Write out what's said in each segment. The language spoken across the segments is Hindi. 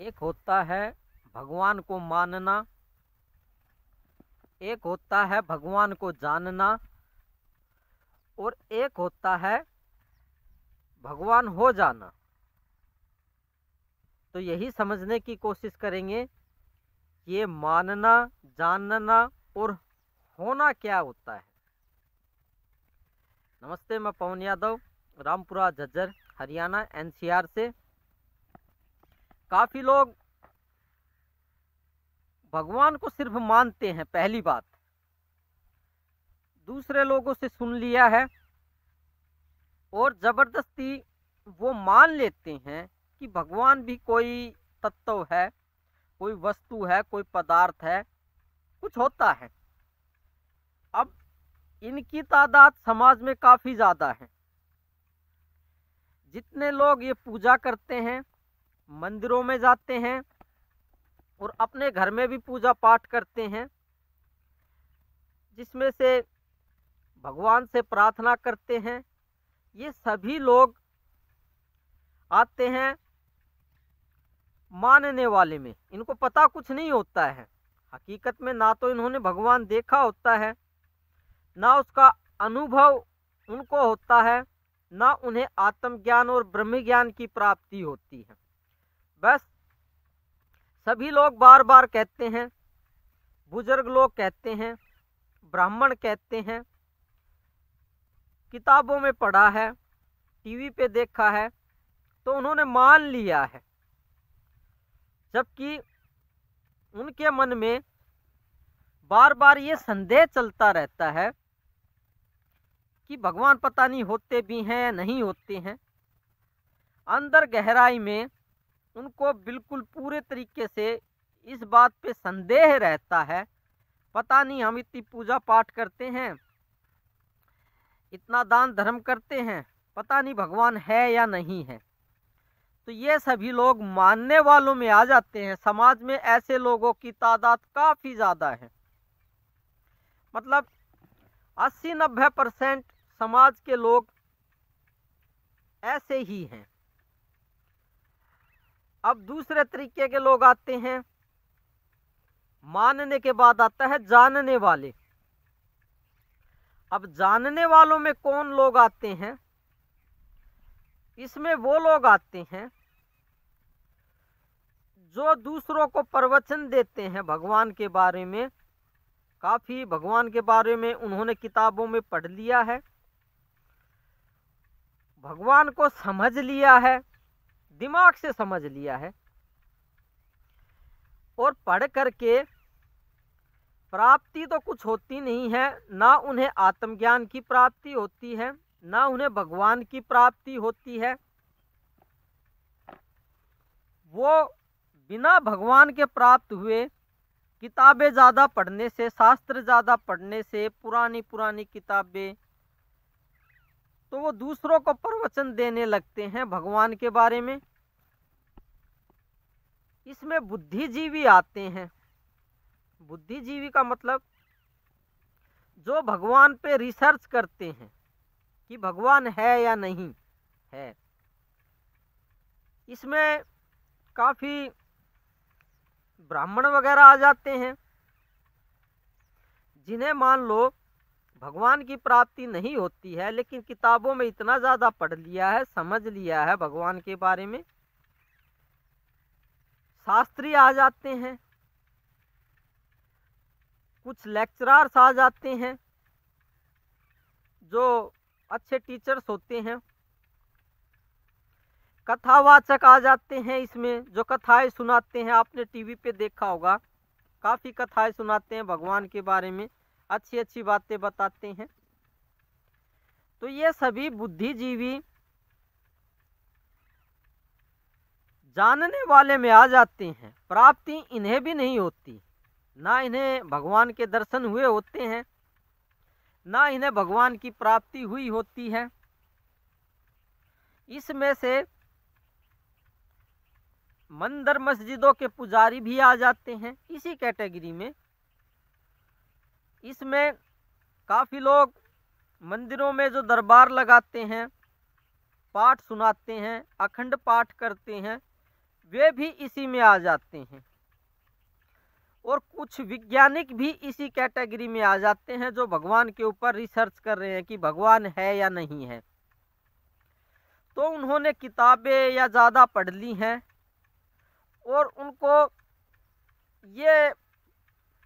एक होता है भगवान को मानना, एक होता है भगवान को जानना, और एक होता है भगवान हो जाना। तो यही समझने की कोशिश करेंगे, ये मानना, जानना और होना क्या होता है। नमस्ते, मैं पवन यादव, रामपुरा झज्जर हरियाणा एनसीआर से। काफी लोग भगवान को सिर्फ मानते हैं, पहली बात। दूसरे लोगों से सुन लिया है और जबरदस्ती वो मान लेते हैं कि भगवान भी कोई तत्व है, कोई वस्तु है, कोई पदार्थ है, कुछ होता है। अब इनकी तादाद समाज में काफी ज्यादा है। जितने लोग ये पूजा करते हैं, मंदिरों में जाते हैं और अपने घर में भी पूजा पाठ करते हैं, जिसमें से भगवान से प्रार्थना करते हैं, ये सभी लोग आते हैं मानने वाले में। इनको पता कुछ नहीं होता है। हकीकत में ना तो इन्होंने भगवान देखा होता है, ना उसका अनुभव उनको होता है, ना उन्हें आत्मज्ञान और ब्रह्म ज्ञान की प्राप्ति होती है। बस सभी लोग बार बार कहते हैं, बुजुर्ग लोग कहते हैं, ब्राह्मण कहते हैं, किताबों में पढ़ा है, टीवी पे देखा है, तो उन्होंने मान लिया है। जबकि उनके मन में बार बार ये संदेह चलता रहता है कि भगवान पता नहीं होते भी हैं या नहीं होते हैं। अंदर गहराई में उनको बिल्कुल पूरे तरीके से इस बात पे संदेह रहता है, पता नहीं हम इतनी पूजा पाठ करते हैं, इतना दान धर्म करते हैं, पता नहीं भगवान है या नहीं है। तो ये सभी लोग मानने वालों में आ जाते हैं। समाज में ऐसे लोगों की तादाद काफी ज्यादा है। मतलब 80-90% समाज के लोग ऐसे ही हैं। अब दूसरे तरीके के लोग आते हैं। मानने के बाद आता है जानने वाले। अब जानने वालों में कौन लोग आते हैं? इसमें वो लोग आते हैं जो दूसरों को प्रवचन देते हैं भगवान के बारे में। काफी भगवान के बारे में उन्होंने किताबों में पढ़ लिया है, भगवान को समझ लिया है, दिमाग से समझ लिया है, और पढ़ करके प्राप्ति तो कुछ होती नहीं है। ना उन्हें आत्मज्ञान की प्राप्ति होती है, ना उन्हें भगवान की प्राप्ति होती है। वो बिना भगवान के प्राप्त हुए किताबें ज़्यादा पढ़ने से, शास्त्र ज़्यादा पढ़ने से, पुरानी पुरानी किताबें, तो वो दूसरों को प्रवचन देने लगते हैं भगवान के बारे में। इसमें बुद्धिजीवी आते हैं। बुद्धिजीवी का मतलब जो भगवान पे रिसर्च करते हैं कि भगवान है या नहीं है। इसमें काफी ब्राह्मण वगैरह आ जाते हैं, जिन्हें मान लो भगवान की प्राप्ति नहीं होती है, लेकिन किताबों में इतना ज्यादा पढ़ लिया है, समझ लिया है भगवान के बारे में। शास्त्री आ जाते हैं, कुछ लेक्चरर्स आ जाते हैं जो अच्छे टीचर्स होते हैं, कथावाचक आ जाते हैं इसमें, जो कथाएं सुनाते हैं। आपने टीवी पे देखा होगा, काफी कथाएं सुनाते हैं भगवान के बारे में, अच्छी अच्छी बातें बताते हैं। तो ये सभी बुद्धिजीवी जानने वाले में आ जाते हैं। प्राप्ति इन्हें भी नहीं होती, ना इन्हें भगवान के दर्शन हुए होते हैं, ना इन्हें भगवान की प्राप्ति हुई होती है। इसमें से मंदिर मस्जिदों के पुजारी भी आ जाते हैं इसी कैटेगरी में। इसमें काफी लोग मंदिरों में जो दरबार लगाते हैं, पाठ सुनाते हैं, अखंड पाठ करते हैं, वे भी इसी में आ जाते हैं। और कुछ वैज्ञानिक भी इसी कैटेगरी में आ जाते हैं, जो भगवान के ऊपर रिसर्च कर रहे हैं कि भगवान है या नहीं है। तो उन्होंने किताबें या ज़्यादा पढ़ ली हैं और उनको ये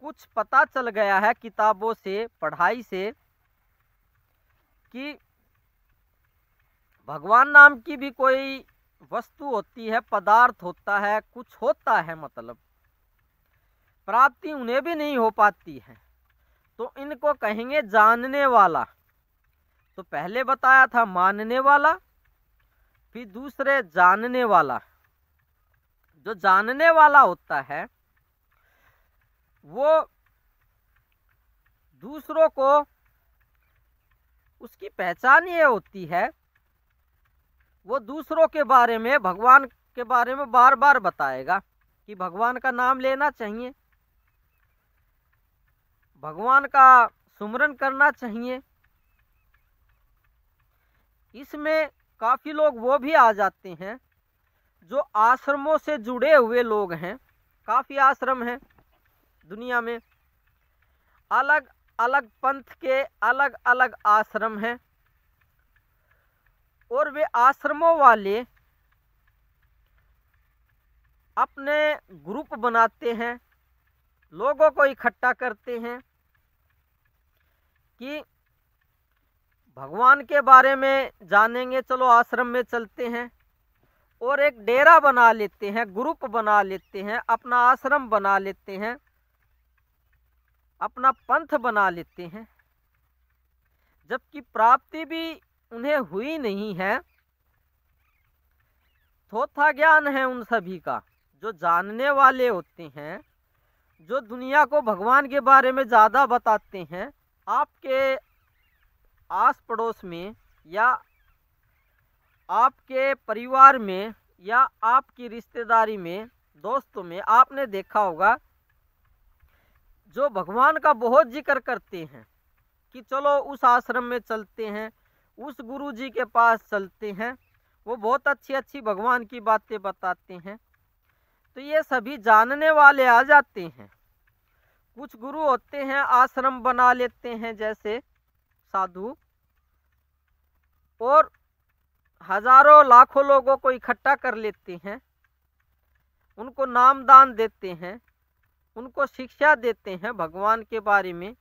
कुछ पता चल गया है किताबों से, पढ़ाई से, कि भगवान नाम की भी कोई वस्तु होती है, पदार्थ होता है, कुछ होता है, मतलब प्राप्ति उन्हें भी नहीं हो पाती है। तो इनको कहेंगे जानने वाला। तो पहले बताया था मानने वाला, फिर दूसरे जानने वाला। जो जानने वाला होता है वो दूसरों को, उसकी पहचान ये होती है, वो दूसरों के बारे में, भगवान के बारे में बार बार बताएगा कि भगवान का नाम लेना चाहिए, भगवान का सुमरन करना चाहिए। इसमें काफ़ी लोग वो भी आ जाते हैं जो आश्रमों से जुड़े हुए लोग हैं। काफ़ी आश्रम हैं दुनिया में, अलग अलग पंथ के अलग अलग आश्रम हैं, और वे आश्रमों वाले अपने ग्रुप बनाते हैं, लोगों को इकट्ठा करते हैं कि भगवान के बारे में जानेंगे, चलो आश्रम में चलते हैं, और एक डेरा बना लेते हैं, ग्रुप बना लेते हैं, अपना आश्रम बना लेते हैं, अपना पंथ बना लेते हैं, जबकि प्राप्ति भी उन्हें हुई नहीं है। थोथा ज्ञान है उन सभी का। जो जानने वाले होते हैं, जो दुनिया को भगवान के बारे में ज़्यादा बताते हैं, आपके आस पड़ोस में या आपके परिवार में या आपकी रिश्तेदारी में, दोस्तों में, आपने देखा होगा जो भगवान का बहुत जिक्र करते हैं कि चलो उस आश्रम में चलते हैं, उस गुरु जी के पास चलते हैं, वो बहुत अच्छी अच्छी भगवान की बातें बताते हैं। तो ये सभी जानने वाले आ जाते हैं। कुछ गुरु होते हैं आश्रम बना लेते हैं जैसे साधु, और हजारों लाखों लोगों को इकट्ठा कर लेते हैं, उनको नाम दान देते हैं, उनको शिक्षा देते हैं भगवान के बारे में।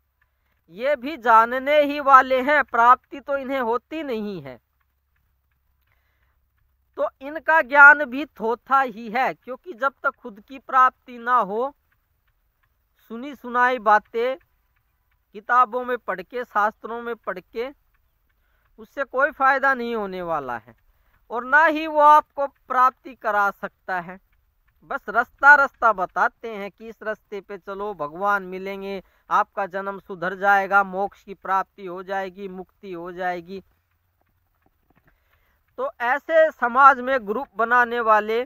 ये भी जानने ही वाले हैं, प्राप्ति तो इन्हें होती नहीं है। तो इनका ज्ञान भी थोथा ही है, क्योंकि जब तक खुद की प्राप्ति ना हो, सुनी सुनाई बातें किताबों में पढ़ के, शास्त्रों में पढ़ के, उससे कोई फायदा नहीं होने वाला है, और ना ही वो आपको प्राप्ति करा सकता है। बस रास्ता रास्ता बताते हैं कि इस रास्ते पे चलो, भगवान मिलेंगे, आपका जन्म सुधर जाएगा, मोक्ष की प्राप्ति हो जाएगी, मुक्ति हो जाएगी। तो ऐसे समाज में ग्रुप बनाने वाले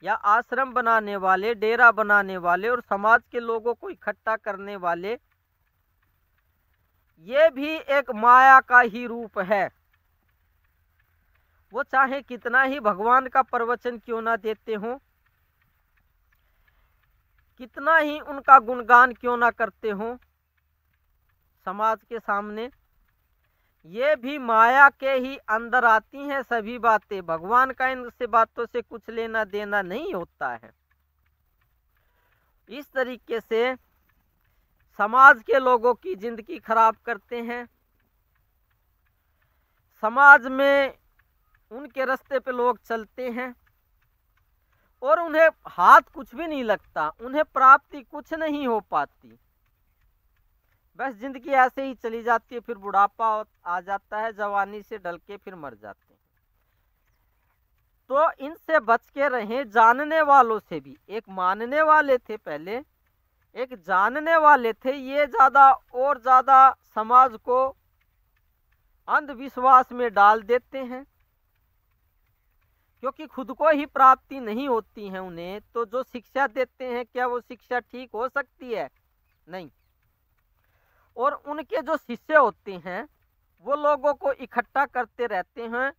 या आश्रम बनाने वाले, डेरा बनाने वाले और समाज के लोगों को इकट्ठा करने वाले, ये भी एक माया का ही रूप है। वो चाहे कितना ही भगवान का प्रवचन क्यों ना देते हों, कितना ही उनका गुणगान क्यों ना करते हों समाज के सामने, ये भी माया के ही अंदर आती हैं सभी बातें। भगवान का इनसे बातों से कुछ लेना देना नहीं होता है। इस तरीके से समाज के लोगों की जिंदगी खराब करते हैं। समाज में उनके रास्ते पे लोग चलते हैं और उन्हें हाथ कुछ भी नहीं लगता, उन्हें प्राप्ति कुछ नहीं हो पाती, बस जिंदगी ऐसे ही चली जाती है। फिर बुढ़ापा आ जाता है, जवानी से ढल के फिर मर जाते हैं। तो इनसे बच के रहें। जानने वालों से भी, एक मानने वाले थे पहले, एक जानने वाले थे, ये ज़्यादा और ज़्यादा समाज को अंधविश्वास में डाल देते हैं, क्योंकि खुद को ही प्राप्ति नहीं होती है उन्हें, तो जो शिक्षा देते हैं क्या वो शिक्षा ठीक हो सकती है? नहीं। और उनके जो शिष्य होते हैं वो लोगों को इकट्ठा करते रहते हैं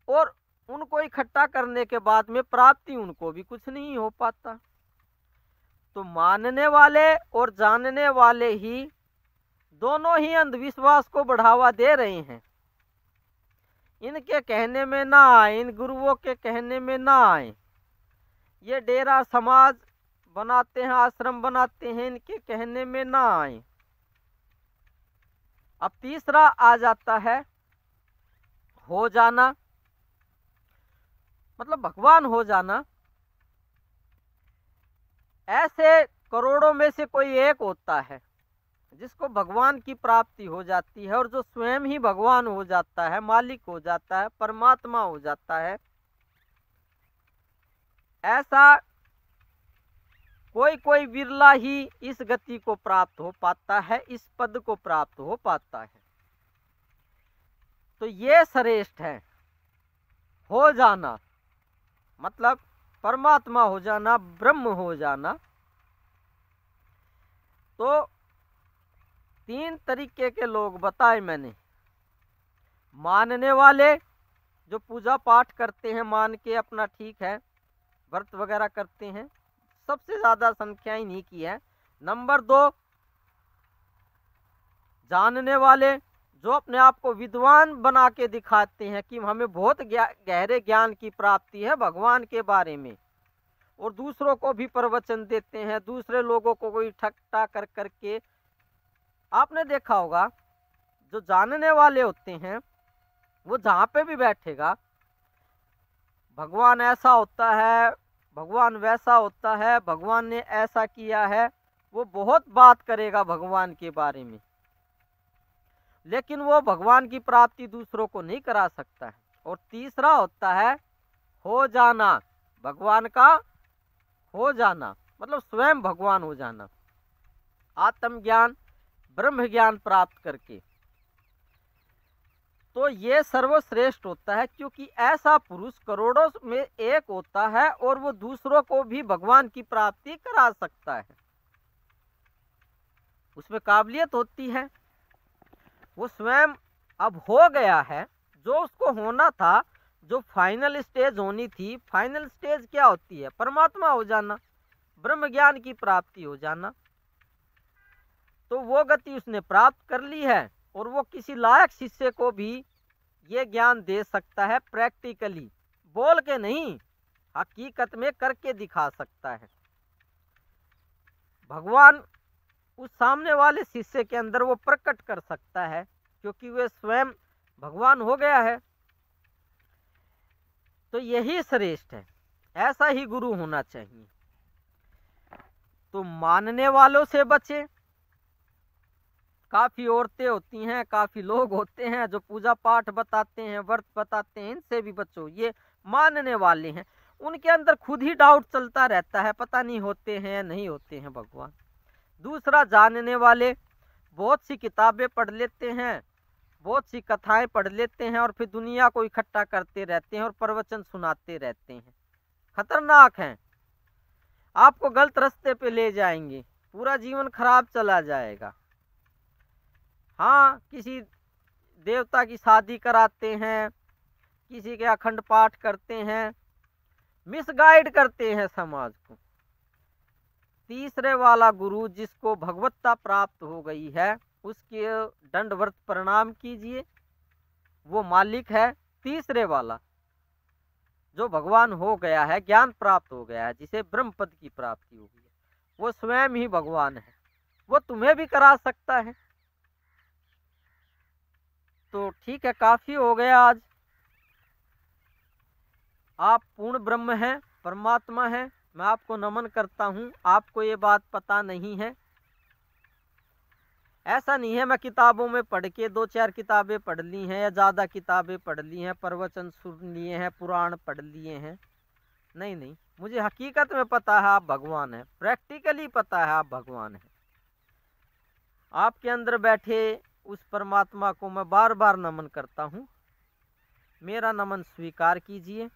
और उनको इकट्ठा करने के बाद में प्राप्ति उनको भी कुछ नहीं हो पाता। तो मानने वाले और जानने वाले ही दोनों ही अंधविश्वास को बढ़ावा दे रहे हैं। इनके कहने में ना आए, इन गुरुओं के कहने में ना आए। ये डेरा समाज बनाते हैं, आश्रम बनाते हैं, इनके कहने में ना आए। अब तीसरा आ जाता है हो जाना, मतलब भगवान हो जाना। ऐसे करोड़ों में से कोई एक होता है जिसको भगवान की प्राप्ति हो जाती है और जो स्वयं ही भगवान हो जाता है, मालिक हो जाता है, परमात्मा हो जाता है। ऐसा कोई कोई बिरला ही इस गति को प्राप्त हो पाता है, इस पद को प्राप्त हो पाता है। तो ये श्रेष्ठ है हो जाना, मतलब परमात्मा हो जाना, ब्रह्म हो जाना। तो 3 तरीके के लोग बताए मैंने। मानने वाले जो पूजा पाठ करते हैं, मान के अपना ठीक है, व्रत वगैरह करते हैं, सबसे ज्यादा संख्या इन्हीं की है। नंबर 2 जानने वाले जो अपने आप को विद्वान बना के दिखाते हैं कि हमें बहुत गहरे ज्ञान की प्राप्ति है भगवान के बारे में, और दूसरों को भी प्रवचन देते हैं, दूसरे लोगों को कोई इकट्ठा कर करके। आपने देखा होगा जो जानने वाले होते हैं वो जहाँ पे भी बैठेगा, भगवान ऐसा होता है, भगवान वैसा होता है, भगवान ने ऐसा किया है, वो बहुत बात करेगा भगवान के बारे में, लेकिन वो भगवान की प्राप्ति दूसरों को नहीं करा सकता है। और तीसरा होता है हो जाना, भगवान का हो जाना, मतलब स्वयं भगवान हो जाना, आत्मज्ञान ब्रह्म ज्ञान प्राप्त करके। तो ये सर्वश्रेष्ठ होता है, क्योंकि ऐसा पुरुष करोड़ों में एक होता है और वो दूसरों को भी भगवान की प्राप्ति करा सकता है। उसमें काबिलियत होती है, वो स्वयं अब हो गया है जो उसको होना था, जो फाइनल स्टेज होनी थी। फाइनल स्टेज क्या होती है? परमात्मा हो जाना, ब्रह्म ज्ञान की प्राप्ति हो जाना। तो वो गति उसने प्राप्त कर ली है और वो किसी लायक शिष्य को भी ये ज्ञान दे सकता है, प्रैक्टिकली, बोल के नहीं, हकीकत में करके दिखा सकता है। भगवान उस सामने वाले शिष्य के अंदर वो प्रकट कर सकता है, क्योंकि वे स्वयं भगवान हो गया है। तो यही श्रेष्ठ है, ऐसा ही गुरु होना चाहिए। तो मानने वालों से बचे। काफी औरतें होती हैं, काफी लोग होते हैं जो पूजा पाठ बताते हैं, व्रत बताते हैं, इनसे भी बचो। ये मानने वाले हैं, उनके अंदर खुद ही डाउट चलता रहता है, पता नहीं होते हैं नहीं होते हैं भगवान। दूसरा जानने वाले बहुत सी किताबें पढ़ लेते हैं, बहुत सी कथाएं पढ़ लेते हैं और फिर दुनिया को इकट्ठा करते रहते हैं और प्रवचन सुनाते रहते हैं। खतरनाक हैं, आपको गलत रास्ते पे ले जाएंगे, पूरा जीवन खराब चला जाएगा। हाँ, किसी देवता की शादी कराते हैं, किसी के अखंड पाठ करते हैं, मिसगाइड करते हैं समाज को। तीसरे वाला गुरु जिसको भगवत्ता प्राप्त हो गई है, उसके दंडवत प्रणाम कीजिए, वो मालिक है। तीसरे वाला जो भगवान हो गया है, ज्ञान प्राप्त हो गया है, जिसे ब्रह्म पद की प्राप्ति हो गई है, वो स्वयं ही भगवान है, वो तुम्हें भी करा सकता है। तो ठीक है, काफी हो गया आज। आप पूर्ण ब्रह्म हैं, परमात्मा हैं, मैं आपको नमन करता हूँ। आपको ये बात पता नहीं है, ऐसा नहीं है मैं किताबों में पढ़ के 2-4 किताबें पढ़ ली हैं या ज़्यादा किताबें पढ़ ली हैं, प्रवचन सुन लिए हैं, पुराण पढ़ लिए हैं। नहीं नहीं, मुझे हकीकत में पता है आप भगवान हैं, प्रैक्टिकली पता है आप भगवान हैं। आपके अंदर बैठे उस परमात्मा को मैं बार बार नमन करता हूँ। मेरा नमन स्वीकार कीजिए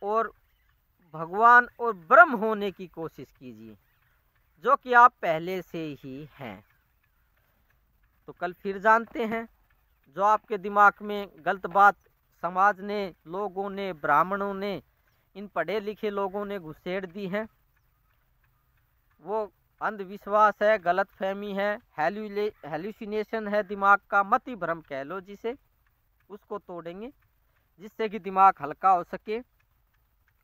और भगवान और ब्रह्म होने की कोशिश कीजिए, जो कि आप पहले से ही हैं। तो कल फिर जानते हैं, जो आपके दिमाग में गलत बात समाज ने, लोगों ने, ब्राह्मणों ने, इन पढ़े लिखे लोगों ने घुसेड़ दी है, वो अंधविश्वास है, गलतफहमी है, हेल्यूसिनेशन है, दिमाग का मति भ्रम कह लो जिसे, उसको तोड़ेंगे जिससे कि दिमाग हल्का हो सके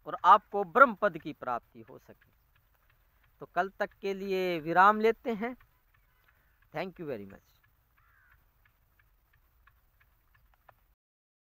और आपको ब्रह्म पद की प्राप्ति हो सके। तो कल तक के लिए विराम लेते हैं। Thank you very much.